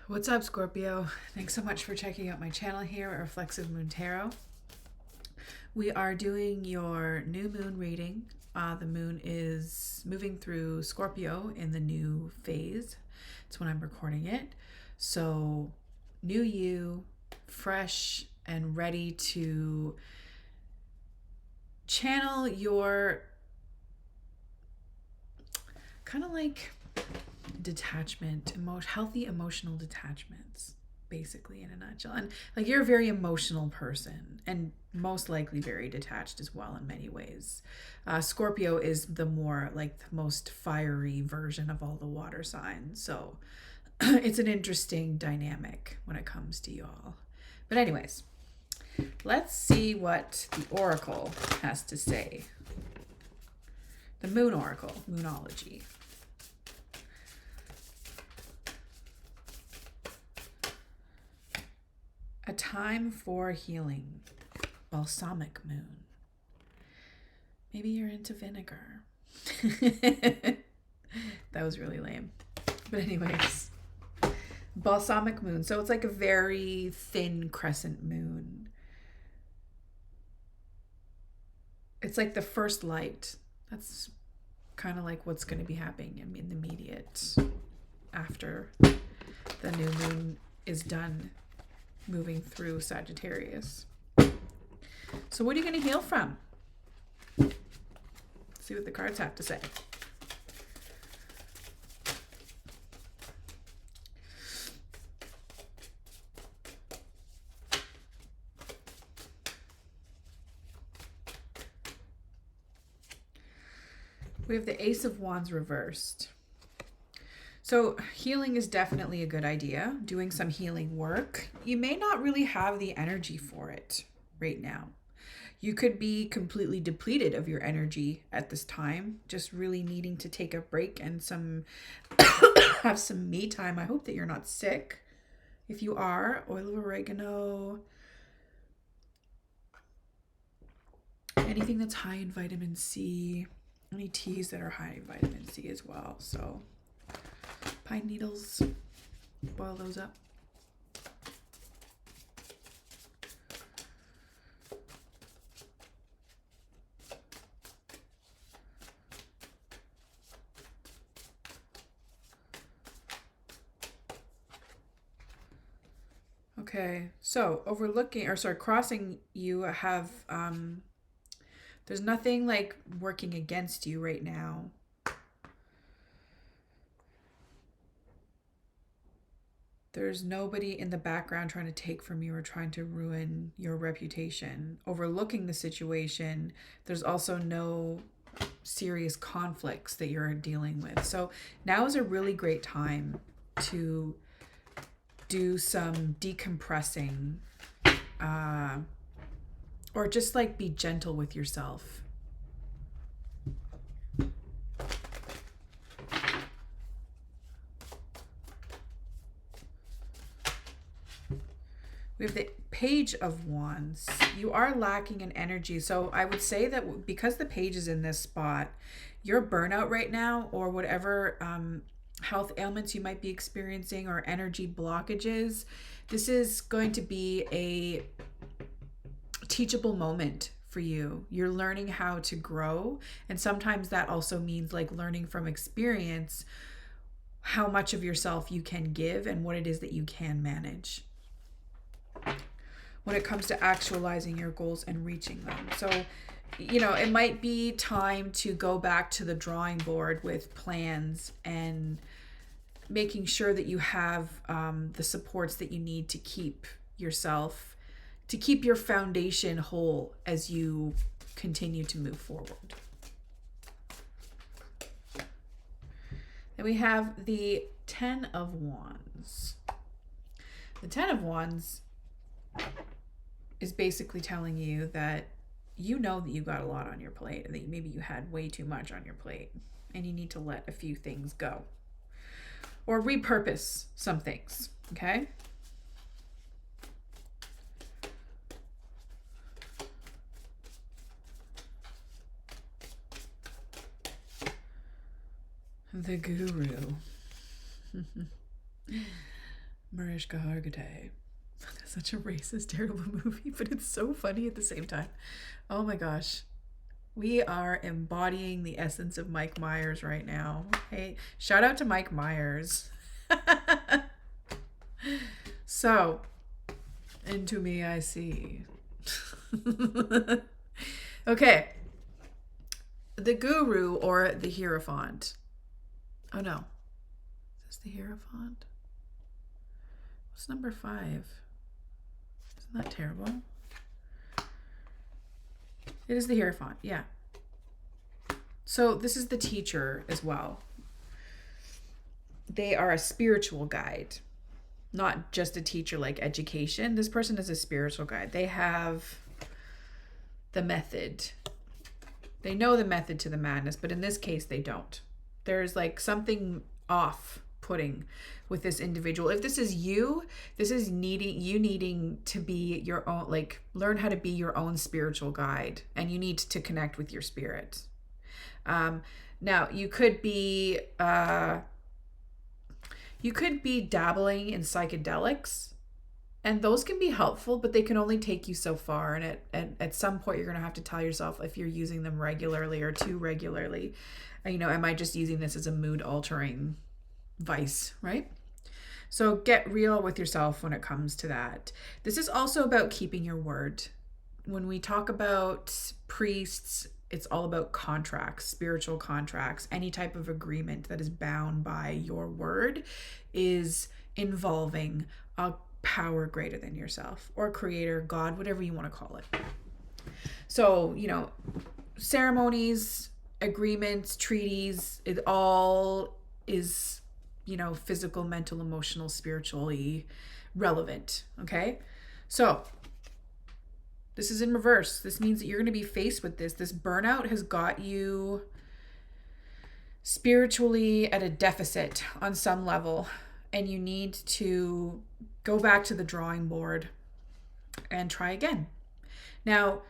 What's up, Scorpio? Thanks so much for checking out my channel here at Reflexive Moon Tarot. We are doing your new moon reading. The moon is moving through Scorpio in the new phase. It's when I'm recording it. So, new you, fresh and ready to channel your kind of like detachment, healthy emotional detachments, basically, in a nutshell. And like, you're a very emotional person and most likely very detached as well in many ways. Scorpio is the more like the most fiery version of all the water signs, so it's an interesting dynamic when it comes to y'all. But anyways, let's see what the oracle has to say. The moon oracle, moonology. A time for healing. Balsamic moon. Maybe you're into vinegar. That was really lame. But anyways, balsamic moon. So it's like a very thin crescent moon. It's like the first light. That's kind of like what's going to be happening in the immediate after the new moon is done moving through Sagittarius. So what are you going to heal from? Let's see what the cards have to say. We have the Ace of Wands reversed. So healing is definitely a good idea. Doing some healing work. You may not really have the energy for it right now. You could be completely depleted of your energy at this time, just really needing to take a break and have some me time. I hope that you're not sick. If you are, oil of oregano, anything that's high in vitamin C, any teas that are high in vitamin C as well. So pine needles, boil those up. Okay, so crossing, you have, there's nothing like working against you right now. There's nobody in the background trying to take from you or trying to ruin your reputation, overlooking the situation. There's also no serious conflicts that you're dealing with. So now is a really great time to do some decompressing, or just like be gentle with yourself. We have the Page of Wands. You are lacking in energy. So I would say that because the page is in this spot, your burnout right now, or whatever health ailments you might be experiencing or energy blockages, this is going to be a teachable moment for you. You're learning how to grow. And sometimes that also means like learning from experience how much of yourself you can give and what it is that you can manage when it comes to actualizing your goals and reaching them. So, you know, it might be time to go back to the drawing board with plans and making sure that you have the supports that you need to keep yourself, to keep your foundation whole as you continue to move forward. Then we have the Ten of Wands. The Ten of Wands is basically telling you that you know that you got a lot on your plate and that maybe you had way too much on your plate and you need to let a few things go or repurpose some things, okay? The Guru. Mariska Hargitay. That's such a racist, terrible movie, but it's so funny at the same time. Oh my gosh. We are embodying the essence of Mike Myers right now. Hey, shout out to Mike Myers. So, into me I see. Okay. The Guru or the Hierophant. Oh no. Is this the Hierophant? What's number 5? Isn't that terrible? It is the Hierophant, yeah. So this is the teacher as well. They are a spiritual guide, not just a teacher like education. This person is a spiritual guide. They have the method. They know the method to the madness, but in this case, they don't. There's like something off-putting with this individual. If this is you, this is needing to be your own, like learn how to be your own spiritual guide, and you need to connect with your spirit. Now you could be dabbling in psychedelics, and those can be helpful, but they can only take you so far. And at some point, you're going to have to tell yourself if you're using them regularly or too regularly, am I just using this as a mood altering vice, right? So get real with yourself when it comes to that. This is also about keeping your word. When we talk about priests, it's all about contracts, spiritual contracts. Any type of agreement that is bound by your word is involving a power greater than yourself, or creator, God, whatever you want to call it. So, ceremonies, agreements, treaties, it all is, physical, mental, emotional, spiritually relevant. Okay. So this is in reverse. This means that you're going to be faced with this. This burnout has got you spiritually at a deficit on some level, and you need to go back to the drawing board and try again. Now,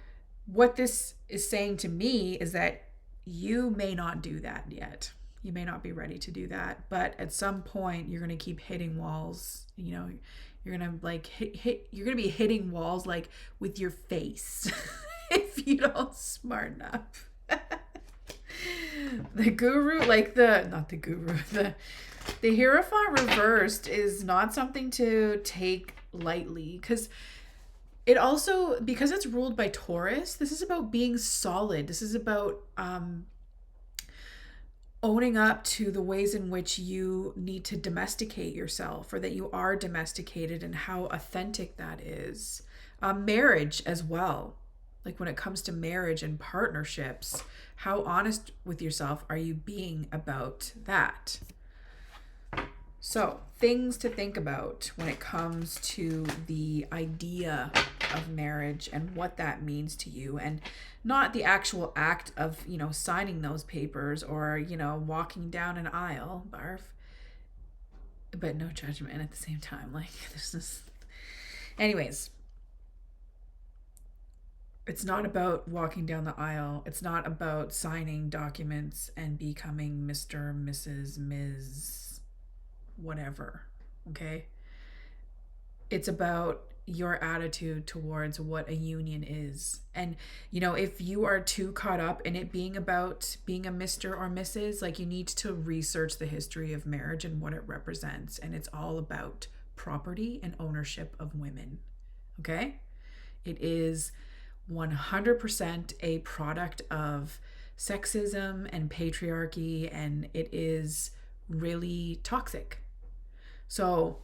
what this is saying to me is that you may not do that yet. You may not be ready to do that, but at some point you're going to keep hitting walls. You're going to you're going to be hitting walls like with your face if you don't smarten up. The guru, the Hierophant reversed is not something to take lightly, because it's ruled by Taurus, this is about being solid. This is about owning up to the ways in which you need to domesticate yourself, or that you are domesticated, and how authentic that is. Marriage as well. Like when it comes to marriage and partnerships, how honest with yourself are you being about that? So, things to think about when it comes to the idea of marriage and what that means to you, and not the actual act of, signing those papers or, walking down an aisle, barf. But no judgment at the same time. Like, this is... Anyways, it's not about walking down the aisle. It's not about signing documents and becoming Mr., Mrs., Ms., whatever, okay? It's about your attitude towards what a union is. And, if you are too caught up in it being about being a Mr. or Mrs., like, you need to research the history of marriage and what it represents. And it's all about property and ownership of women, okay? It is 100% a product of sexism and patriarchy, and it is really toxic. So,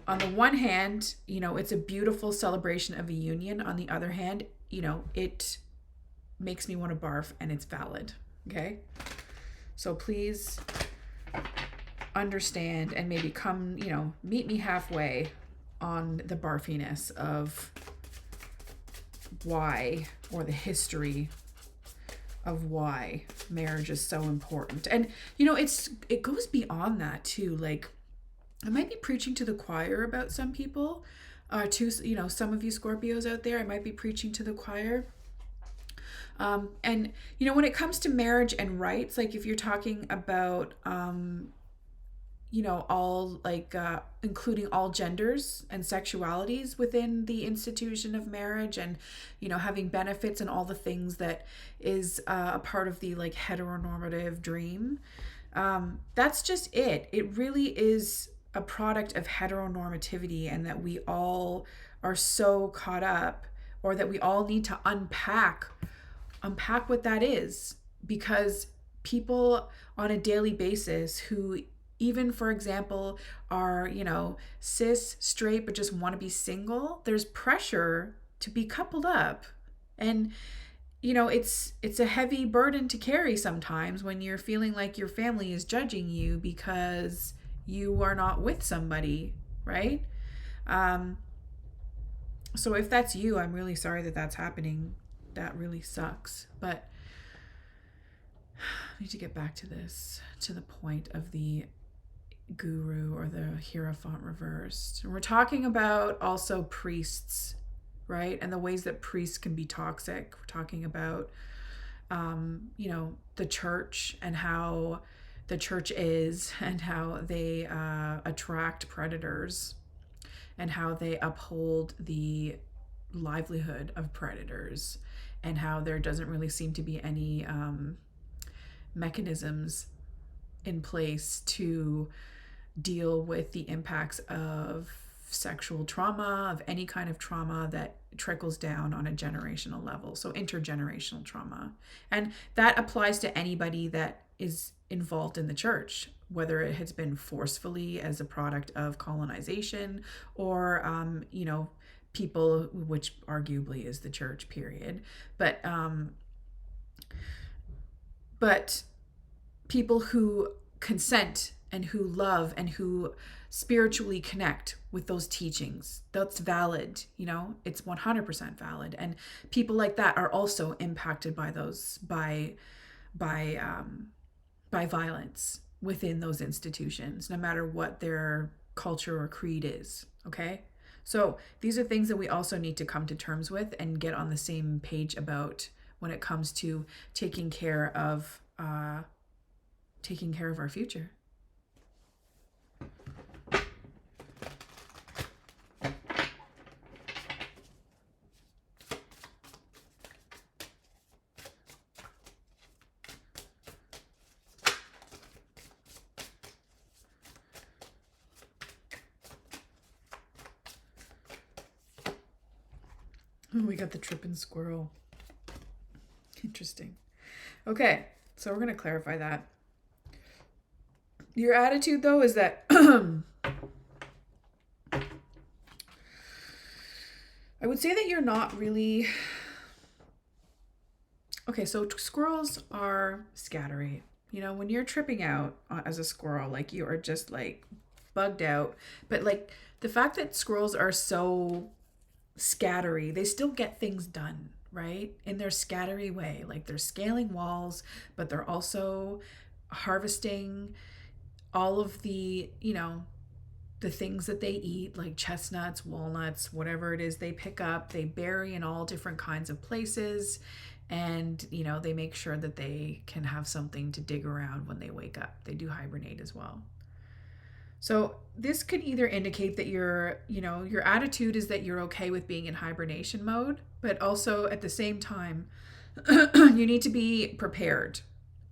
on the one hand, it's a beautiful celebration of a union. On the other hand, it makes me want to barf, and it's valid. Okay. So please understand, and maybe come, meet me halfway on the barfiness of why, or the history of why marriage is so important. And, it goes beyond that too. Like, I might be preaching to the choir about some people, to, some of you Scorpios out there, I might be preaching to the choir. And, when it comes to marriage and rights, like if you're talking about, all like including all genders and sexualities within the institution of marriage, and having benefits and all the things that is a part of the like heteronormative dream. That's just it. It really is a product of heteronormativity, and that we all are so caught up, or that we all need to unpack what that is, because people on a daily basis who even, for example, are cis straight but just want to be single, there's pressure to be coupled up. And it's a heavy burden to carry sometimes when you're feeling like your family is judging you because you are not with somebody, right? So if that's you, I'm really sorry that that's happening. That really sucks. But I need to get back to this, to the point of the guru or the Hierophant reversed. And we're talking about also priests, right? And the ways that priests can be toxic. We're talking about, the church, and how the church is, and how they attract predators, and how they uphold the livelihood of predators, and how there doesn't really seem to be any mechanisms in place to deal with the impacts of sexual trauma, of any kind of trauma that trickles down on a generational level. So intergenerational trauma. And that applies to anybody that is involved in the church, whether it has been forcefully as a product of colonization, or, people, which arguably is the church, period. But people who consent and who love and who spiritually connect with those teachings, that's valid. It's 100% valid. And people like that are also impacted by those, by violence within those institutions, no matter what their culture or creed is. Okay, so these are things that we also need to come to terms with and get on the same page about when it comes to taking care of our future. Oh, we got the tripping squirrel. Interesting. Okay, so we're going to clarify that. Your attitude, though, is that I would say that you're not really... Okay, so squirrels are scattery. When you're tripping out as a squirrel, like, you are just like bugged out. But like the fact that squirrels are so scattery, they still get things done, right? In their scattery way. Like, they're scaling walls, but they're also harvesting all of the, the things that they eat, like chestnuts, walnuts, whatever it is they pick up. They bury in all different kinds of places. And, they make sure that they can have something to dig around when they wake up. They do hibernate as well. So this could either indicate that your attitude is that you're okay with being in hibernation mode, but also at the same time, you need to be prepared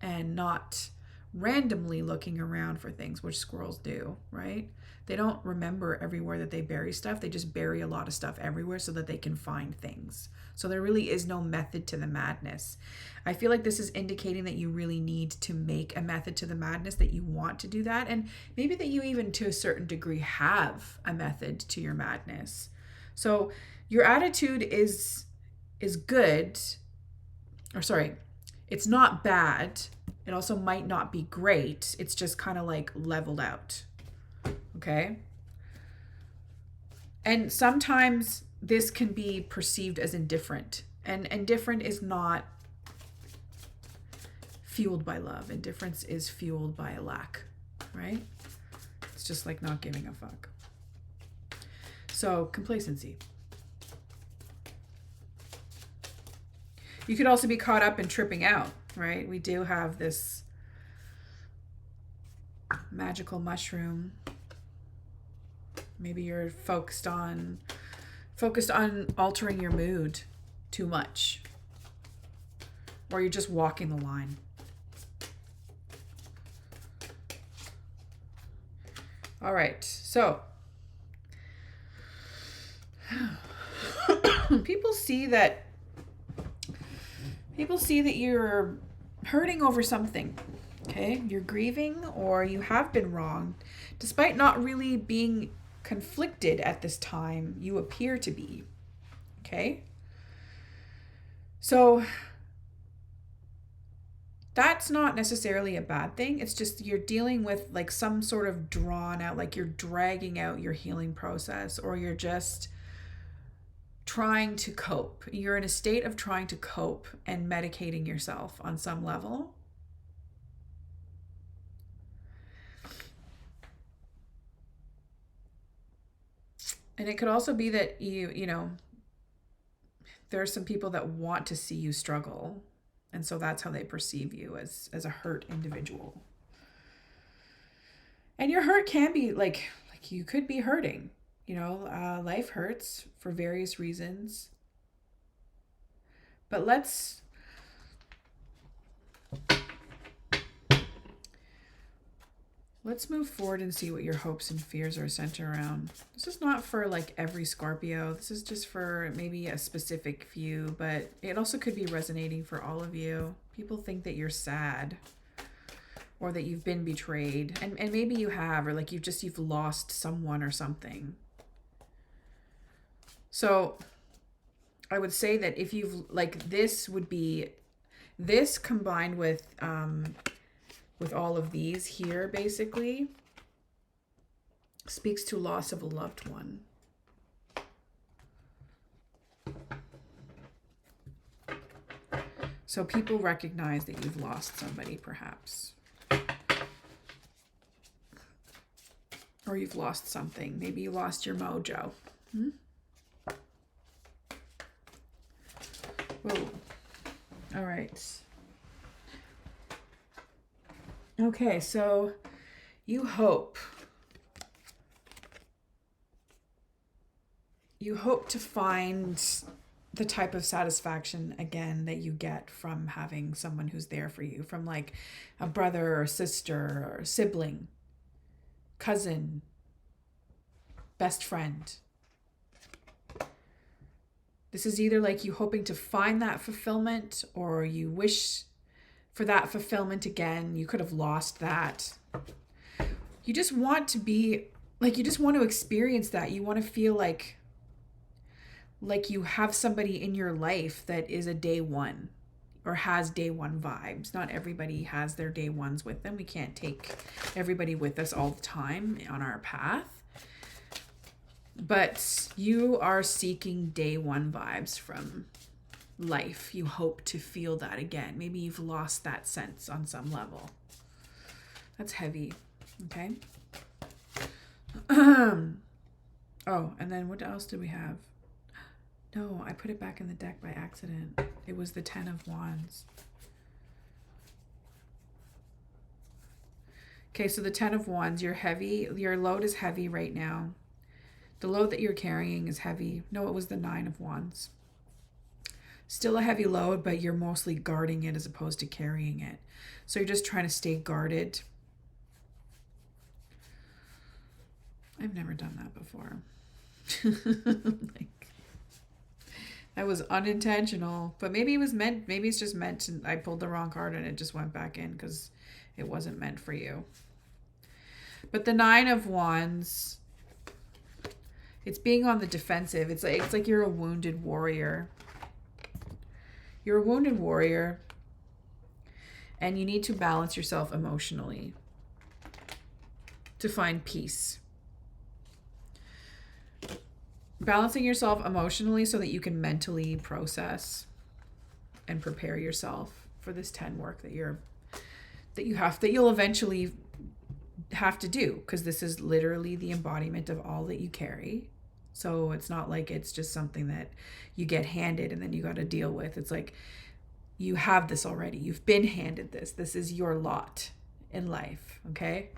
and not randomly looking around for things, which squirrels do, right? They don't remember everywhere that they bury stuff. They just bury a lot of stuff everywhere so that they can find things. So there really is no method to the madness. I feel like this is indicating that you really need to make a method to the madness, that you want to do that, and maybe that you even to a certain degree have a method to your madness. So your attitude is good, or sorry, it's not bad. It also might not be great. It's just kind of like leveled out. Okay? And sometimes this can be perceived as indifferent. And indifferent is not fueled by love. Indifference is fueled by a lack, right? It's just like not giving a fuck. So, complacency. You could also be caught up in tripping out, right? We do have this magical mushroom. Maybe you're focused on altering your mood too much. Or you're just walking the line. All right, so people see that you're hurting over something, okay? You're grieving or you have been wronged. Despite not really being conflicted at this time, you appear to be, okay? So that's not necessarily a bad thing. It's just you're dealing with like some sort of drawn out, like you're dragging out your healing process, or you're just trying to cope. You're in a state of trying to cope and medicating yourself on some level. And it could also be that you know, there are some people that want to see you struggle. And so that's how they perceive you, as a hurt individual. And your hurt can be like you could be hurting. You know, life hurts for various reasons. But let's move forward and see what your hopes and fears are centered around. This is not for like every Scorpio. This is just for maybe a specific few, but it also could be resonating for all of you. People think that you're sad or that you've been betrayed. And maybe you have, or like you've lost someone or something. So I would say that if you've like, this would be this combined with all of these here, basically speaks to loss of a loved one. So people recognize that you've lost somebody, perhaps. Or you've lost something. Maybe you lost your mojo. Whoa. All right. Okay, so you hope to find the type of satisfaction again that you get from having someone who's there for you, from like a brother or sister or sibling, cousin, best friend. This is either like you hoping to find that fulfillment, or you wish for that fulfillment again. You could have lost that. You just want to be like, you just want to experience that. You want to feel like you have somebody in your life that is a day one or has day one vibes. Not everybody has their day ones with them. We can't take everybody with us all the time on our path. But you are seeking day one vibes from life. You hope to feel that again. Maybe you've lost that sense on some level. That's heavy. Okay. Oh, and then what else did we have? No, I put it back in the deck by accident. It was the 10 of Wands. Okay, so the 10 of Wands, you're heavy. Your load is heavy right now. The load that you're carrying is heavy. No, it was the 9 of Wands. Still a heavy load, but you're mostly guarding it as opposed to carrying it. So you're just trying to stay guarded. I've never done that before. That was unintentional, but maybe it was meant. Maybe it's just meant to, I pulled the wrong card and it just went back in because it wasn't meant for you. But the 9 of Wands, it's being on the defensive. It's like you're a wounded warrior. You're a wounded warrior, and you need to balance yourself emotionally to find peace. Balancing yourself emotionally so that you can mentally process and prepare yourself for this 10 work that you'll eventually have to do, because this is literally the embodiment of all that you carry. So it's not like it's just something that you get handed and then you got to deal with. It's like you have this already. You've been handed this. This is your lot in life, okay?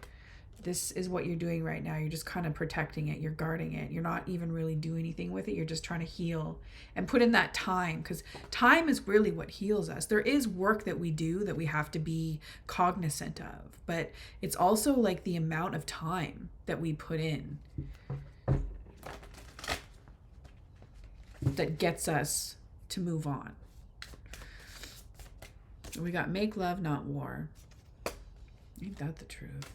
This is what you're doing right now. You're just kind of protecting it. You're guarding it. You're not even really doing anything with it. You're just trying to heal and put in that time, because time is really what heals us. There is work that we do that we have to be cognizant of, but it's also like the amount of time that we put in that gets us to move on. We got make love, not war. Ain't that the truth?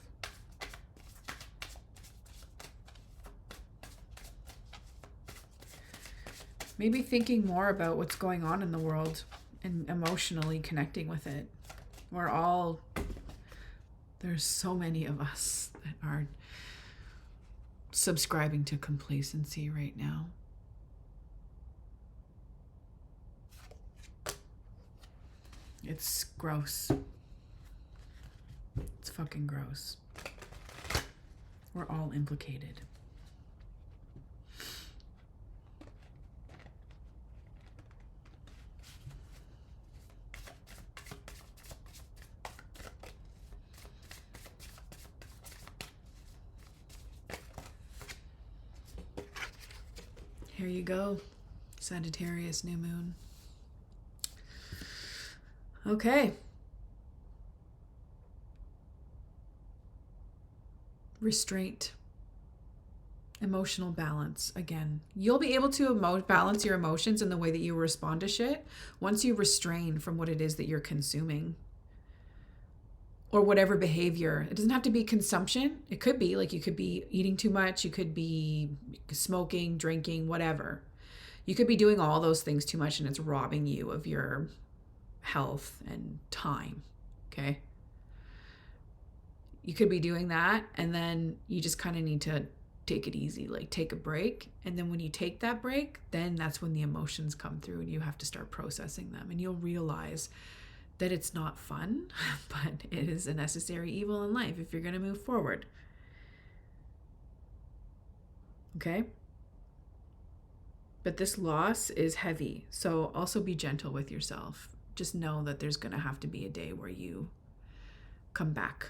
Maybe thinking more about what's going on in the world and emotionally connecting with it. There's so many of us that are subscribing to complacency right now. It's gross. It's fucking gross. We're all implicated. Here you go, Sagittarius New Moon. Okay. Restraint. Emotional balance. Again, you'll be able to balance your emotions in the way that you respond to shit once you restrain from what it is that you're consuming. Or whatever behavior. It doesn't have to be consumption. It could be like you could be eating too much. You could be smoking, drinking, whatever. You could be doing all those things too much and it's robbing you of your health and time. Okay. You could be doing that and then you just kind of need to take it easy, like take a break. And then when you take that break, then that's when the emotions come through and you have to start processing them. And you'll realize that it's not fun, but it is a necessary evil in life if you're going to move forward. Okay? But this loss is heavy. So also be gentle with yourself. Just know that there's going to have to be a day where you come back